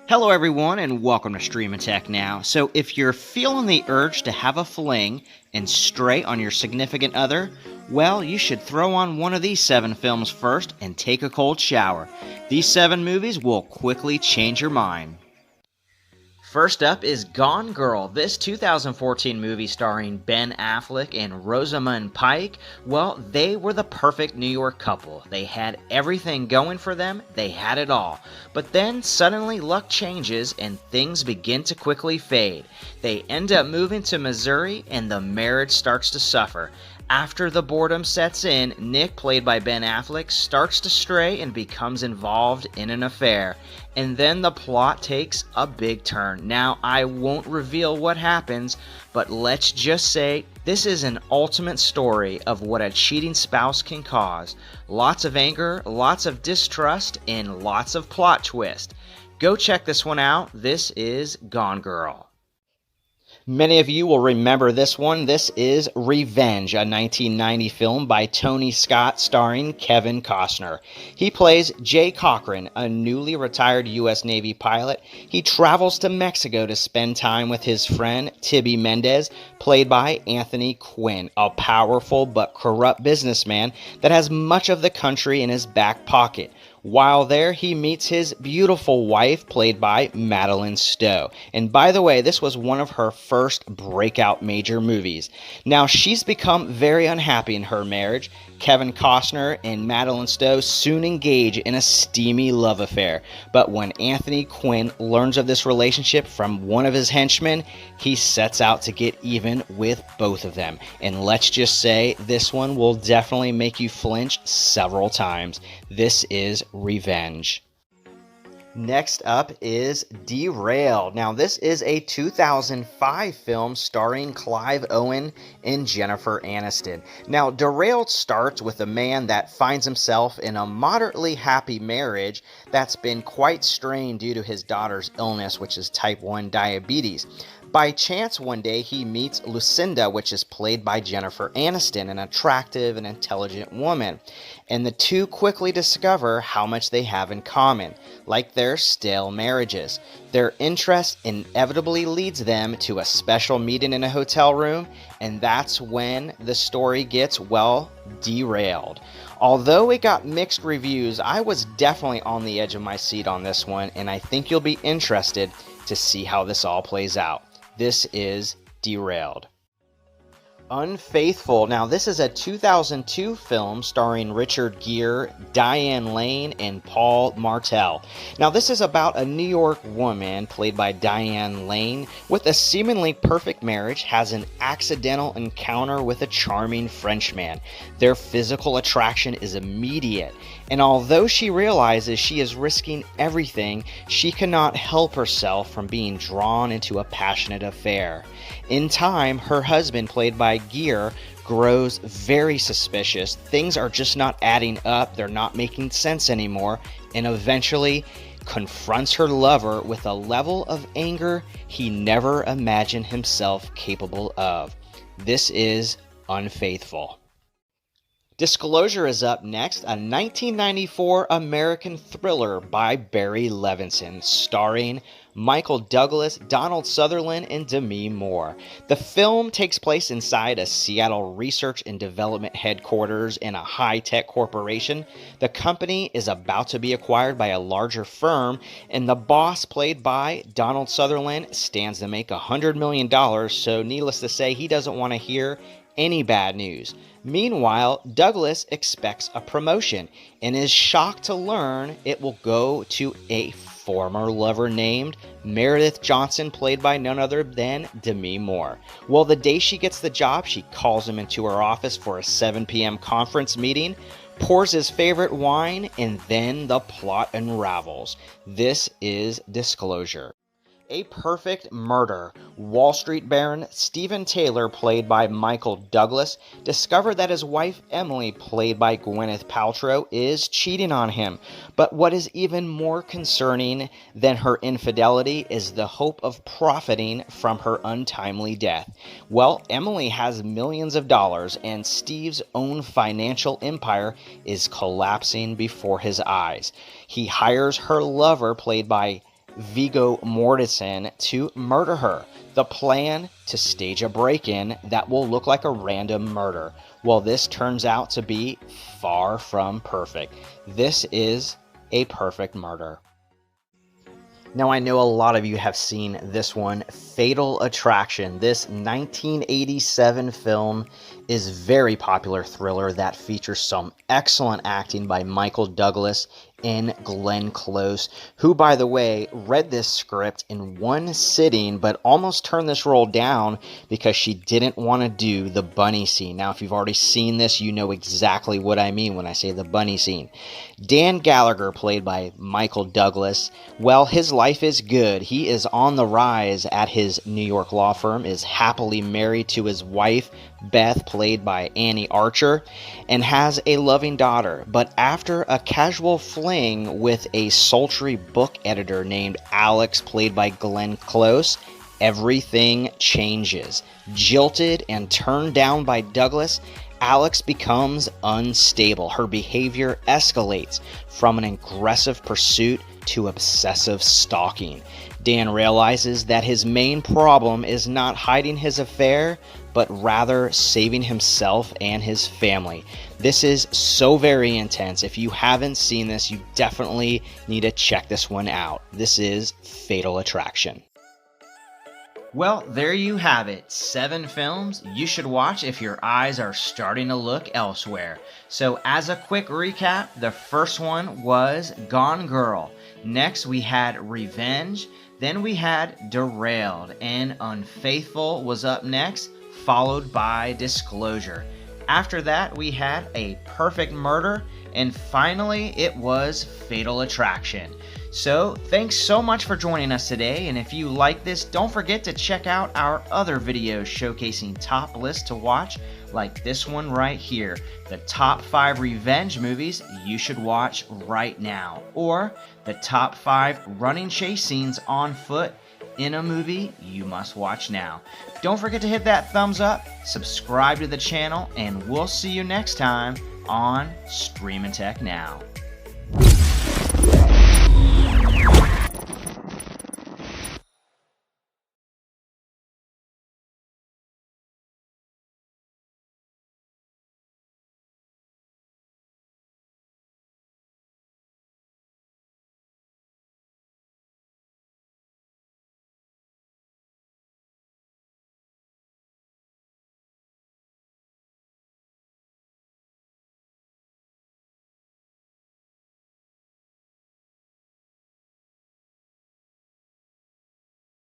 Hello, everyone, and welcome to Stream Tech Now. So, if you're feeling the urge to have a fling and stray on your significant other, well, you should throw on one of these 7 films first and take a cold shower. These 7 movies will quickly change your mind. First up is Gone Girl. This 2014 movie starring Ben Affleck and Rosamund Pike, well, they were the perfect New York couple. They had everything going for them, they had it all. But then suddenly luck changes and things begin to quickly fade. They end up moving to Missouri and the marriage starts to suffer. After the boredom sets in, Nick, played by Ben Affleck, starts to stray and becomes involved in an affair. And then the plot takes a big turn. Now, I won't reveal what happens, but let's just say this is an ultimate story of what a cheating spouse can cause. Lots of anger, lots of distrust, and lots of plot twist. Go check this one out. This is Gone Girl. Many of you will remember this one. This is Revenge, a 1990 film by Tony Scott starring Kevin Costner. He plays Jay Cochran, a newly retired U.S. Navy pilot. He travels to Mexico to spend time with his friend Tibby Mendez, played by Anthony Quinn, a powerful but corrupt businessman that has much of the country in his back pocket. While there, he meets his beautiful wife, played by Madeline Stowe. And by the way, this was one of her first breakout major movies. Now, she's become very unhappy in her marriage. Kevin Costner and Madeline Stowe soon engage in a steamy love affair. But when Anthony Quinn learns of this relationship from one of his henchmen, he sets out to get even with both of them. And let's just say this one will definitely make you flinch several times. This is Revenge. Next up is Derailed. Now, this is a 2005 film starring Clive Owen and Jennifer Aniston. Now, Derailed starts with a man that finds himself in a moderately happy marriage that's been quite strained due to his daughter's illness, which is type 1 diabetes. By chance, one day he meets Lucinda, which is played by Jennifer Aniston, an attractive and intelligent woman. And the two quickly discover how much they have in common, like their stale marriages. Their interest inevitably leads them to a special meeting in a hotel room, and that's when the story gets, well, derailed. Although it got mixed reviews, I was definitely on the edge of my seat on this one, and I think you'll be interested to see how this all plays out. This is Derailed. Unfaithful. Now, this is a 2002 film starring Richard Gere, Diane Lane, and Paul Martell. Now, this is about a New York woman, played by Diane Lane, with a seemingly perfect marriage, has an accidental encounter with a charming Frenchman. Their physical attraction is immediate, and although she realizes she is risking everything, she cannot help herself from being drawn into a passionate affair. In time, her husband, played by Gere, grows very suspicious. Things are just not adding up, they're not making sense anymore, and eventually confronts her lover with a level of anger he never imagined himself capable of. This is Unfaithful. Disclosure is up next, a 1994 American thriller by Barry Levinson, starring Michael Douglas, Donald Sutherland, and Demi Moore. The film takes place inside a Seattle research and development headquarters in a high-tech corporation. The company is about to be acquired by a larger firm, and the boss, played by Donald Sutherland, stands to make $100 million, so needless to say, he doesn't want to hear any bad news. Meanwhile, Douglas expects a promotion and is shocked to learn it will go to a former lover named Meredith Johnson, played by none other than Demi Moore. Well, the day she gets the job, she calls him into her office for a 7 p.m. conference meeting, pours his favorite wine, and then the plot unravels. This is Disclosure. A Perfect Murder. Wall Street baron Stephen Taylor, played by Michael Douglas, discovered that his wife Emily, played by Gwyneth Paltrow, is cheating on him. But what is even more concerning than her infidelity is the hope of profiting from her untimely death. Well, Emily has millions of dollars, and Steve's own financial empire is collapsing before his eyes. He hires her lover, played by Viggo Mortensen to murder her. The plan: to stage a break-in that will look like a random murder. Well, this turns out to be far from perfect. This is a perfect murder. Now, I know a lot of you have seen this one, Fatal Attraction. This 1987 film is a very popular thriller that features some excellent acting by Michael Douglas and Glenn Close, who, by the way, read this script in one sitting but almost turned this role down because she didn't want to do the bunny scene. Now, if you've already seen this, you know exactly what I mean when I say the bunny scene. Dan Gallagher, played by Michael Douglas, well, his life is good. He is on the rise at his New York law firm, is happily married to his wife, Beth, played by Annie Archer, and has a loving daughter. But after a casual fling with a sultry book editor named Alex, played by Glenn Close, everything changes. Jilted and turned down by Douglas, Alex becomes unstable. Her behavior escalates from an aggressive pursuit to obsessive stalking. Dan realizes that his main problem is not hiding his affair, but rather saving himself and his family. This is so very intense. If you haven't seen this, you definitely need to check this one out. This is Fatal Attraction. Well, there you have it. 7 films you should watch if your eyes are starting to look elsewhere. So as a quick recap, the first one was Gone Girl. Next we had Revenge. Then we had Derailed, and Unfaithful was up next, followed by Disclosure. After that we had A Perfect Murder, and finally it was Fatal Attraction. So thanks so much for joining us today, and if you like this, don't forget to check out our other videos showcasing top lists to watch, like this one right here, the top 5 revenge movies you should watch right now, or the top 5 running chase scenes on foot in a movie you must watch now. Don't forget to hit that thumbs up, subscribe to the channel, and we'll see you next time on Streamin' Tech Now.